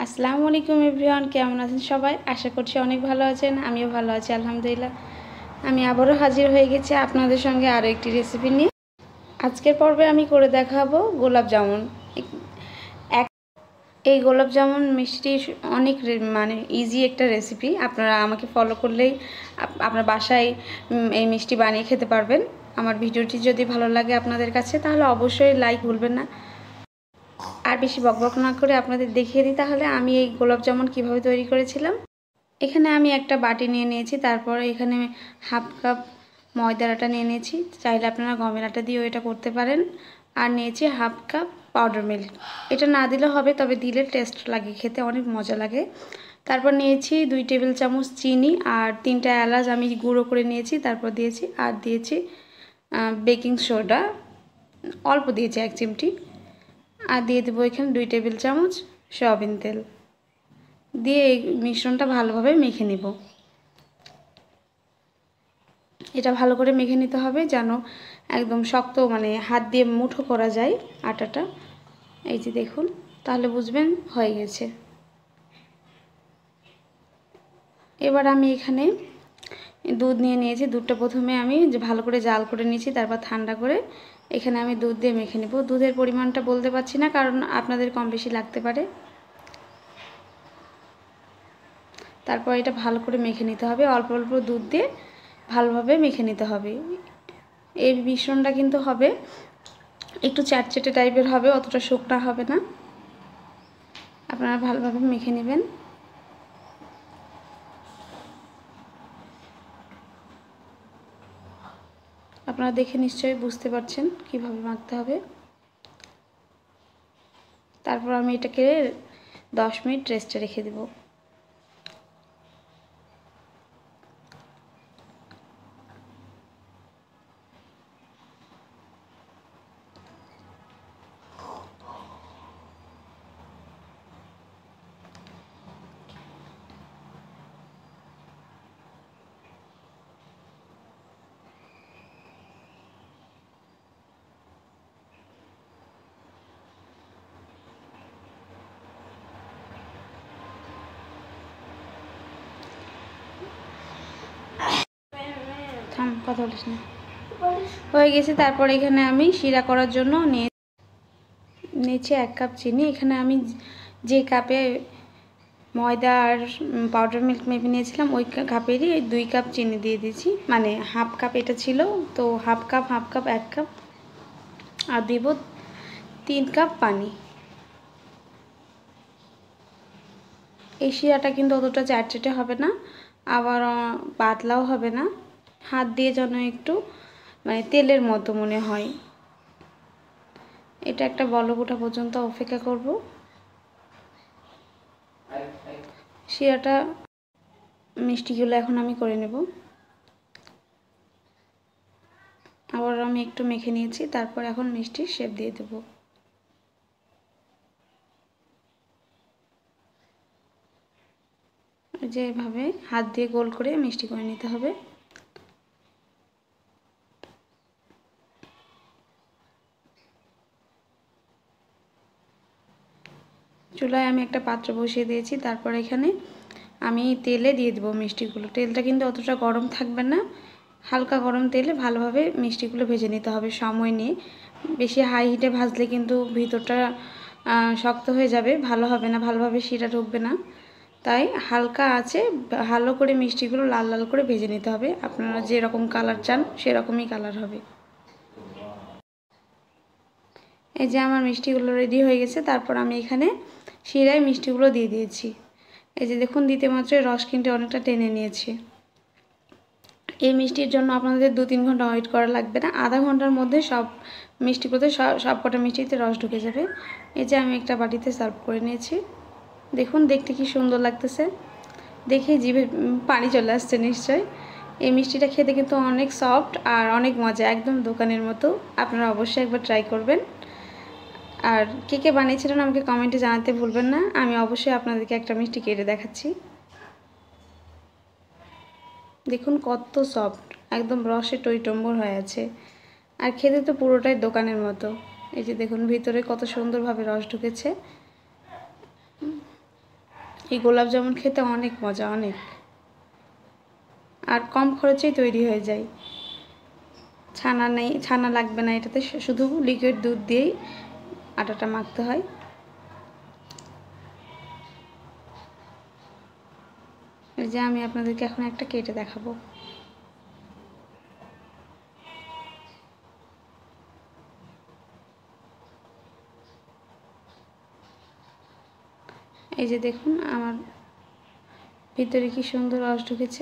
আসসালামু আলাইকুম এভরিওয়ান, কেমন আছেন সবাই? আশা করছি অনেক ভালো আছেন। আমিও ভালো আছি আলহামদুলিল্লাহ। আমি আবারও হাজির হয়ে গেছি আপনাদের সঙ্গে আরও একটি রেসিপি নিয়ে। আজকের পর্বে আমি করে দেখাবো গোলাপ জামুন। এই গোলাপ জামুন মিষ্টি অনেক ইজি একটা রেসিপি। আপনারা আমাকে ফলো করলেই আপনার বাসায় এই মিষ্টি বানিয়ে খেতে পারবেন। আমার ভিডিওটি যদি ভালো লাগে আপনাদের কাছে তাহলে অবশ্যই লাইক ভুলবেন না। আর বেশি বকবক না করে আপনাদের দেখিয়ে দিই তাহলে আমি এই গোলাপ জামুন কীভাবে তৈরি করেছিলাম। এখানে আমি একটা বাটি নিয়ে নিয়েছি, তারপরে এখানে হাফ কাপ ময়দার আটা নিয়ে নিয়েছি, চাইলে আপনারা গমের আটা দিয়েও এটা করতে পারেন। আর নিয়েছি হাফ কাপ পাউডার মিল্ক, এটা না দিলে হবে, তবে দিলে টেস্ট লাগে, খেতে অনেক মজা লাগে। তারপর নিয়েছি 2 টেবিল চামচ চিনি আর 3টা এলাচ আমি গুঁড়ো করে নিয়েছি, তারপর দিয়েছি আর দিয়েছি বেকিং সোডা অল্প দিয়েছি 1 চিমটি, আর দিয়ে দেবো এখানে 2 টেবিল চামচ সয়াবিন তেল দিয়ে এই মিশ্রণটা ভালোভাবে মেখে নিব। এটা ভালো করে মেখে নিতে হবে যেন একদম শক্ত, হাত দিয়ে মুঠো করা যায় আটাটা। এই যে দেখুন, তাহলে বুঝবেন হয়ে গেছে। এবার আমি এখানে দুধ নিয়ে নিয়েছি। দুধটা প্রথমে আমি ভালো করে জাল করে নিয়েছি, তারপর ঠান্ডা করে এখানে আমি দুধ দিয়ে মেখে নেব। দুধের পরিমাণটা বলতে পারছি না, কারণ আপনাদের কম বেশি লাগতে পারে। তারপর এটা ভালো করে মেখে নিতে হবে, অল্প অল্প দুধ দিয়ে ভালোভাবে মেখে নিতে হবে। এই মিশ্রণটা কিন্তু হবে একটু চ্যাটচ্যাটে টাইপের হবে, অতটা শুকনা হবে না। আপনারা ভালোভাবে মেখে নেবেন। আপনারা দেখে নিশ্চয়ই বুঝতে পারছেন কিভাবে মাখতে হবে। তারপর আমি এটাকে 10 মিনিট রেস্টে রেখে দেব। কথা বলিস না, হয়ে গেছে। তারপর এখানে আমি শিরা করার জন্য নিয়েছি 1 কাপ চিনি। এখানে আমি যে কাপে ময়দা আর পাউডার মিল্ক মেপে নিয়েছিলাম ওই কাপেরই 2 কাপ চিনি দিয়ে দিয়েছি, হাফ কাপ এটা ছিল, তো হাফ কাপ 1 কাপ, আর দিব 3 কাপ পানি। এই শিরাটা কিন্তু অতটা চ্যাটচ্যাটে হবে না, আবার পাতলাও হবে না, হাত দিয়ে যেন একটু তেলের মতো মনে হয়। এটা একটা বলক ওঠা পর্যন্ত অপেক্ষা করব। শিরাটা মিষ্টিগুলো এখন আমি করে নেব। আবার আমি একটু মেখে নিয়েছি, তারপর এখন মিষ্টির শেপ দিয়ে দেব। যে এভাবে হাত দিয়ে গোল করে মিষ্টি করে নিতে হবে। চুলায় আমি একটা পাত্র বসিয়ে দিয়েছি, তারপর এখানে আমি তেলে দিয়ে দেবো মিষ্টিগুলো। তেলটা কিন্তু অতটা গরম থাকবে না, হালকা গরম তেলে ভালোভাবে মিষ্টিগুলো ভেজে নিতে হবে সময় নিয়ে। বেশি হাই হিটে ভাজলে কিন্তু ভিতরটা শক্ত হয়ে যাবে, ভালো হবে না, ভালোভাবে শিরা ঢুকবে না। তাই হালকা আছে ভালো করে মিষ্টিগুলো লাল লাল করে ভেজে নিতে হবে। আপনারা যেরকম কালার চান সেরকমই কালার হবে। এই যে আমার মিষ্টিগুলো রেডি হয়ে গেছে। তারপর আমি এখানে শিরায় মিষ্টিগুলো দিয়ে দিয়েছি। এই যে দেখুন, দিতে মাত্রই রস কিন্তু অনেকটা টেনে নিয়েছে। এই মিষ্টির জন্য আপনাদের 2-3 ঘন্টা ওয়েট করা লাগবে না, আধা ঘন্টার মধ্যে সব মিষ্টিগুলোতে সব কটা মিষ্টিতে রস ঢুকে যাবে। এই যে আমি একটা বাটিতে সার্ভ করে নিয়েছি। দেখুন দেখতে কি সুন্দর লাগতেছে, দেখে জিভে পানি চলে আসছে নিশ্চয়। এই মিষ্টিটা খেতে কিন্তু অনেক সফট আর অনেক মজা, একদম দোকানের মতো। আপনারা অবশ্যই একবার ট্রাই করবেন। আর কে কে বানিয়েছিলেন আমাকে কমেন্টে জানাতে ভুলবেন না। আমি অবশ্যই আপনাদেরকে একটা মিষ্টি কেটে দেখাচ্ছি। দেখুন কত সফট, একদম রসে টইটম্বর হয়ে আছে, আর খেতে তো পুরোটাই দোকানের মতো। এই যে দেখুন ভিতরে কত সুন্দরভাবে রস ঢুকেছে। এই গোলাপ জামুন খেতে অনেক মজা, অনেক, আর কম খরচেই তৈরি হয়ে যায়। ছানা নেই, ছানা লাগবে না এটাতে, শুধু লিকুইড দুধ দিয়েই আটাটা মাখতে হয়। এই যে আমি আপনাদেরকে এখন একটা কেটে দেখাবো। এই যে দেখুন আমার ভিতরে কি সুন্দর রস ঢুকেছে।